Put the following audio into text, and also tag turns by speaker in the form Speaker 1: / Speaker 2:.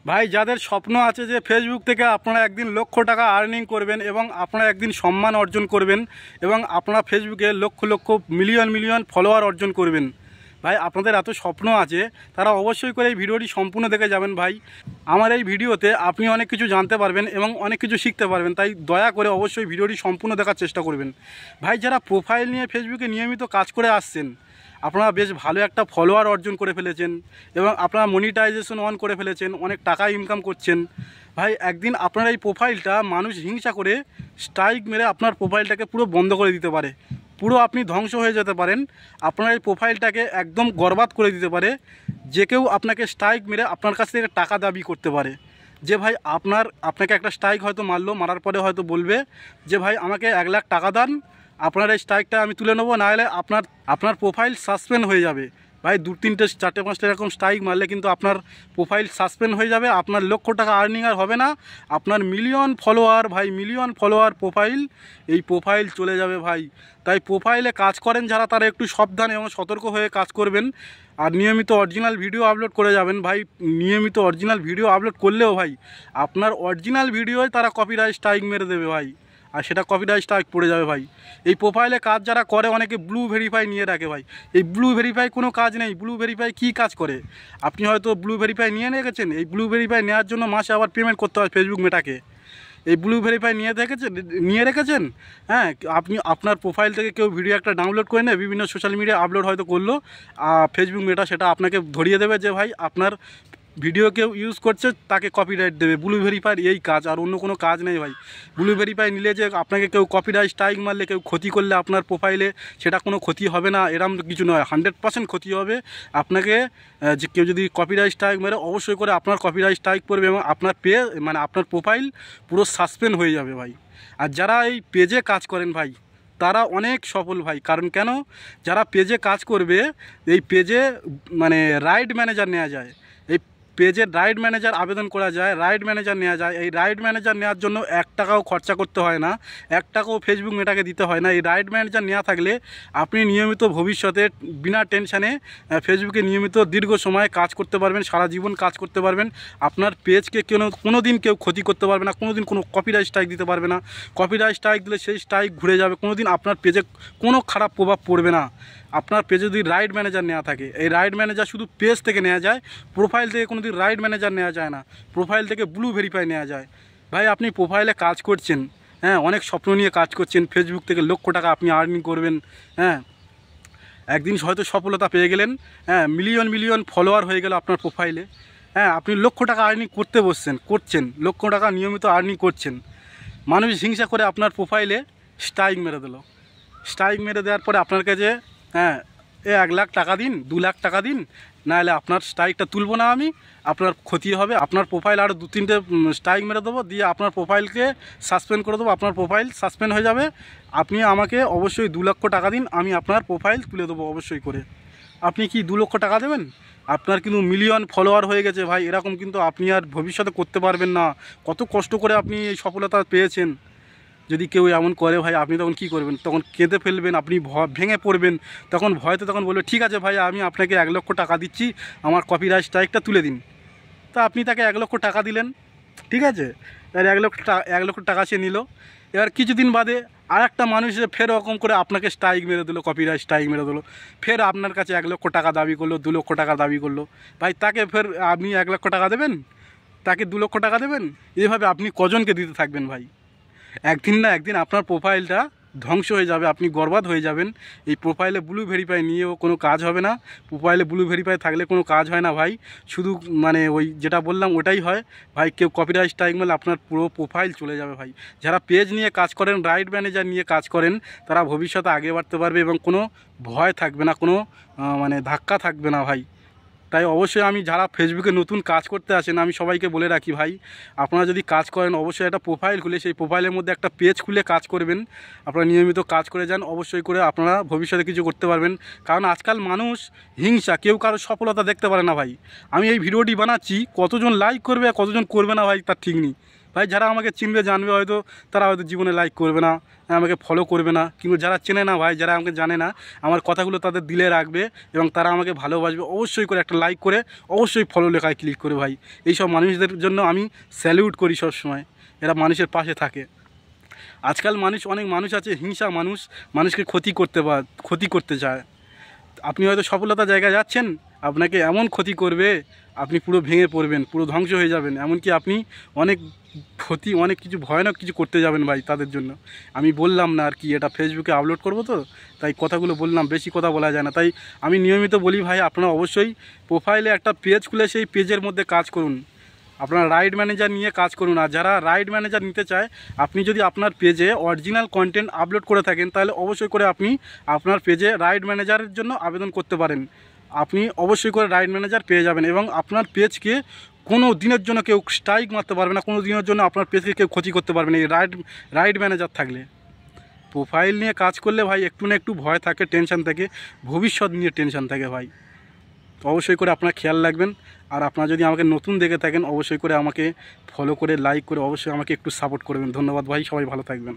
Speaker 1: ভাই যাদের স্বপ্ন আছে যে ফেসবুক থেকে আপনারা একদিন লক্ষ টাকা আর্নিং করবেন এবং আপনারা একদিন সম্মান অর্জন করবেন এবং আপনারা ফেসবুকে lakh lakh million million follower অর্জন করবেন, ভাই আপনাদের এত স্বপ্ন আছে তারা অবশ্যই করে এই ভিডিওটি সম্পূর্ণ দেখে যাবেন। ভাই আমার এই ভিডিওতে আপনি অনেক কিছু জানতে পারবেন এবং অনেক কিছু শিখতে পারবেন, তাই দয়া করে অবশ্যই ভিডিওটি সম্পূর্ণ দেখার চেষ্টা করবেন। ভাই যারা প্রোফাইল নিয়ে ফেসবুকে নিয়মিত কাজ করে আসছেন, আপনারা বেশ ভালো একটা ফলোয়ার অর্জন করে ফেলেছেন এবং আপনারা মনিটাইজেশন অন করে ফেলেছেন, অনেক টাকা ইনকাম করছেন। ভাই একদিন আপনার এই প্রোফাইলটা মানুষ হিংসা করে স্ট্রাইক মেরে আপনার প্রোফাইলটাকে পুরো বন্ধ করে দিতে পারে, পুরো আপনি ধ্বংস হয়ে যেতে পারেন, আপনার এই প্রোফাইলটাকে একদম বরবাদ করে দিতে পারে। যে কেউ আপনাকে স্ট্রাইক মেরে আপনার কাছ থেকে টাকা দাবি করতে পারে যে ভাই আপনাকে একটা স্ট্রাইক হয়তো মারলো, মারার পরে হয়তো বলবে যে ভাই আমাকে 1 লাখ টাকা দেন, আপনার এই স্ট্রাইকটা আমি তুলে নেবো, না হলে আপনার প্রোফাইল সাসপেন্ড হয়ে যাবে। ভাই 2-3টে 4-5টা এরকম স্ট্রাইক মারলে কিন্তু আপনার প্রোফাইল সাসপেন্ড হয়ে যাবে, আপনার লক্ষ টাকা আর্নিং আর হবে না, আপনার মিলিয়ন ফলোয়ার, ভাই মিলিয়ন ফলোয়ার প্রোফাইল, এই প্রোফাইল চলে যাবে ভাই। তাই প্রোফাইলে কাজ করেন যারা, তারা একটু সাবধান এবং সতর্ক হয়ে কাজ করবেন আর নিয়মিত অরিজিনাল ভিডিও আপলোড করে যাবেন। ভাই নিয়মিত অরিজিনাল ভিডিও আপলোড করলেও ভাই আপনার অরিজিনাল ভিডিওয় তারা কপিরাইট স্ট্রাইক মেরে দেবে ভাই, আর সেটা কপিরাইট স্ট্রাইক পড়ে যাবে ভাই। এই প্রোফাইলে কাজ যারা করে অনেকে ব্লু ভেরিফাই নিয়ে রাখে ভাই, এই ব্লু ভেরিফাই কোনো কাজ নেই। ব্লু ভেরিফাই কী কাজ করে? আপনি হয়তো ব্লু ভেরিফাই নিয়ে রেখেছেন, এই ব্লু ভেরিফাই নেওয়ার জন্য মাসে আবার পেমেন্ট করতে হয় ফেসবুক মেটাকে। এই ব্লু ভেরিফাই নিয়ে রেখেছেন, হ্যাঁ, আপনি আপনার প্রোফাইল থেকে কেউ ভিডিও একটা ডাউনলোড করে নেয়, বিভিন্ন সোশ্যাল মিডিয়া আপলোড হয়তো করলো, ফেসবুক মেটা সেটা আপনাকে ধরিয়ে দেবে যে ভাই আপনার ভিডিও কেউ ইউজ করছে, তাকে কপিরাইট দেবে। ব্লু ভেরিফাইয়ের এই কাজ, আর অন্য কোনো কাজ নেই ভাই। ব্লু ভেরিফাই নিলে যে আপনাকে কেউ কপিরাইট স্ট্রাইক মারলে, কেউ ক্ষতি করলে আপনার প্রোফাইলে, সেটা কোনো ক্ষতি হবে না, এরম কিছু নয়, 100% ক্ষতি হবে আপনাকে। যে কেউ যদি কপিরাইট স্ট্রাইক মেরে, অবশ্যই করে আপনার কপিরাইট স্ট্রাইক পড়বে এবং আপনার আপনার প্রোফাইল পুরো সাসপেন্ড হয়ে যাবে ভাই। আর যারা এই পেজে কাজ করেন ভাই, তারা অনেক সফল ভাই। কারণ কেন? যারা পেজে কাজ করবে, এই পেজে রাইড ম্যানেজার নেওয়া যায়, এই পেজের রাইড ম্যানেজার আবেদন করা যায়, রাইড ম্যানেজার নেওয়া যায়। এই রাইড ম্যানেজার নেওয়ার জন্য 1 টাকাও খরচা করতে হয় না, 1 টাকাও ফেসবুক মেটাকে দিতে হয় না। এই রাইড ম্যানেজার নেওয়া থাকলে আপনি নিয়মিত ভবিষ্যতে বিনা টেনশানে ফেসবুকে নিয়মিত দীর্ঘ সময় কাজ করতে পারবেন, সারা জীবন কাজ করতে পারবেন। আপনার পেজকে কোনো দিন কেউ ক্ষতি করতে পারবে না, কোনো দিন কোনো কপিরাইট স্ট্রাইক দিতে পারবে না। কপিরাইট স্ট্রাইক দিলে সেই স্ট্রাইক ঘুরে যাবে, কোনো দিন আপনার পেজে কোনো খারাপ প্রভাব পড়বে না। আপনার পেজে যদি রাইড ম্যানেজার নেওয়া থাকে, এই রাইড ম্যানেজার শুধু পেজ থেকে নেওয়া যায়, প্রোফাইল থেকে কোনো দিন রাইড ম্যানেজার নেওয়া যায় না, প্রোফাইল থেকে ব্লু ভেরিফাই নেওয়া যায়। ভাই আপনি প্রোফাইলে কাজ করছেন, হ্যাঁ, অনেক স্বপ্ন নিয়ে কাজ করছেন, ফেসবুক থেকে লক্ষ টাকা আপনি আর্নিং করবেন, হ্যাঁ, একদিন হয়তো সফলতা পেয়ে গেলেন, হ্যাঁ, মিলিয়ন মিলিয়ন ফলোয়ার হয়ে গেল আপনার প্রোফাইলে, হ্যাঁ, আপনি লক্ষ টাকা আর্নিং করছেন লক্ষ টাকা নিয়মিত আর্নিং করছেন, মানুষ হিংসা করে আপনার প্রোফাইলে স্ট্রাইক মেরে দিল। স্ট্রাইক মেরে দেওয়ার পরে আপনার কাছে, হ্যাঁ, 1 লাখ টাকা দিন, 2 লাখ টাকা দিন, নাহলে আপনার স্ট্রাইকটা তুলব না আমি, আপনার ক্ষতি হবে, আপনার প্রোফাইল আরও 2-3টে স্ট্রাইক মেরে দেবো, দিয়ে আপনার প্রোফাইলকে সাসপেন্ড করে দেবো, আপনার প্রোফাইল সাসপেন্ড হয়ে যাবে। আপনি আমাকে অবশ্যই 2 লক্ষ টাকা দিন, আমি আপনার প্রোফাইল তুলে দেবো অবশ্যই করে। আপনি কি 2 লক্ষ টাকা দেবেন? আপনার কিন্তু মিলিয়ন ফলোয়ার হয়ে গেছে ভাই, এরকম কিন্তু আপনি আর ভবিষ্যতে করতে পারবেন না। কত কষ্ট করে আপনি এই সফলতা পেয়েছেন, যদি কেউ এমন করে ভাই, আপনি তখন কী করবেন? তখন কেঁদে ফেলবেন, আপনি ভেঙে পড়বেন, তখন ভয়তে তখন বলবে ঠিক আছে ভাই, আমি আপনাকে 1 লক্ষ টাকা দিচ্ছি, আমার কপিরাইট স্ট্রাইকটা তুলে দিন। তা আপনি তাকে 1 লক্ষ টাকা দিলেন, ঠিক আছে, আর 1 লক্ষ টাকা সে নিল। এবার কিছুদিন বাদে আর একটা মানুষ ফের ওরকম করে আপনাকে স্ট্রাইক মেরে দিল, কপিরাইট স্ট্রাইক মেরে দিল, ফের আপনার কাছে 1 লক্ষ টাকা দাবি করলো, 2 লক্ষ টাকা দাবি করলো। ভাই তাকে ফের আপনি 1 লক্ষ টাকা দেবেন, তাকে 2 লক্ষ টাকা দেবেন, এভাবে আপনি কজনকে দিতে থাকবেন ভাই? একদিন না একদিন আপনার প্রোফাইলটা ধ্বংস হয়ে যাবে, আপনি বরবাদ হয়ে যাবেন। এই প্রোফাইলে ব্লু ভেরিফাই নিয়েও কোনো কাজ হবে না, প্রোফাইলে ব্লু ভেরিফাই থাকলে কোনো কাজ হয় না ভাই, শুধু ওই যেটা বললাম ওটাই হয় ভাই। কেউ কপিরাইট স্ট্রাইক মারলে আপনার পুরো প্রোফাইল চলে যাবে ভাই। যারা পেজ নিয়ে কাজ করেন, রাইট ম্যানেজার নিয়ে কাজ করেন, তারা ভবিষ্যতে আগে বাড়তে পারবে এবং কোনো ভয় থাকবে না, কোনো ধাক্কা থাকবে না ভাই। তাই অবশ্যই আমি যারা ফেসবুকে নতুন কাজ করতে আসেন, আমি সবাইকে বলে রাখি ভাই, আপনারা যদি কাজ করেন অবশ্যই একটা প্রোফাইল খুলে, সেই প্রোফাইলের মধ্যে একটা পেজ খুলে কাজ করবেন। আপনারা নিয়মিত কাজ করে যান, অবশ্যই করে আপনারা ভবিষ্যতে কিছু করতে পারবেন। কারণ আজকাল মানুষ হিংসা, কেউ কারো সফলতা দেখতে পারে না ভাই। আমি এই ভিডিওটি বানাচ্ছি, কতজন লাইক করবে কতজন করবে না ভাই তার ঠিক নেই ভাই যারা আমাকে চিনবে জানবে হয়তো, তারা হয়তো জীবনে লাইক করবে না, আমাকে ফলো করবে না, কিন্তু যারা চেনে না ভাই, যারা আমাকে জানে না, আমার কথাগুলো তাদের দিলে রাখবে এবং তারা আমাকে ভালোবাসবে, অবশ্যই করে একটা লাইক করে অবশ্যই ফলো লেখায় ক্লিক করে ভাই। এইসব মানুষদের জন্য আমি স্যালিউট করি সবসময়, এরা মানুষের পাশে থাকে। আজকাল অনেক মানুষ আছে হিংসা মানুষ, মানুষকে ক্ষতি করতে চায়। আপনি হয়তো সফলতার জায়গায় যাচ্ছেন, আপনাকে এমন ক্ষতি করবে, আপনি পুরো ভেঙে পড়বেন, পুরো ধ্বংস হয়ে যাবেন, এমনকি আপনি অনেক অনেক কিছু ভয়ানক কিছু করতে যাবেন ভাই তাদের জন্য। আমি বললাম না আর কি, এটা ফেসবুকে আপলোড করব তো তাই কথাগুলো বললাম, বেশি কথা বলা যায় না। তাই আমি নিয়মিত বলি ভাই, আপনারা অবশ্যই প্রোফাইলে একটা পেজ খুলে সেই পেজের মধ্যে কাজ করুন, আপনারা রাইড ম্যানেজার নিয়ে কাজ করুন। আর যারা রাইড ম্যানেজার নিতে চায়, আপনি যদি আপনার পেজে অরিজিনাল কন্টেন্ট আপলোড করে থাকেন, তাহলে অবশ্যই করে আপনি আপনার পেজে রাইড ম্যানেজারের জন্য আবেদন করতে পারেন। আপনি অবশ্যই করে রাইড ম্যানেজার পেয়ে যাবেন এবং আপনার পেজকে কোনো দিনের জন্য কেউ স্ট্রাইক মারতে পারবে না, কোনো দিনের জন্য আপনার পেজকে কেউ ক্ষতি করতে পারবে না এই রাইড ম্যানেজার থাকলে। প্রোফাইল নিয়ে কাজ করলে ভাই একটু না একটু ভয় থাকে, টেনশন থাকে, ভবিষ্যৎ নিয়ে টেনশন থাকে ভাই। তো অবশ্যই করে আপনার খেয়াল রাখবেন। আর আপনারা যদি আমাকে নতুন দেখে থাকেন, অবশ্যই করে আমাকে ফলো করে লাইক করে অবশ্যই আমাকে একটু সাপোর্ট করবেন। ধন্যবাদ ভাই, সবাই ভালো থাকবেন।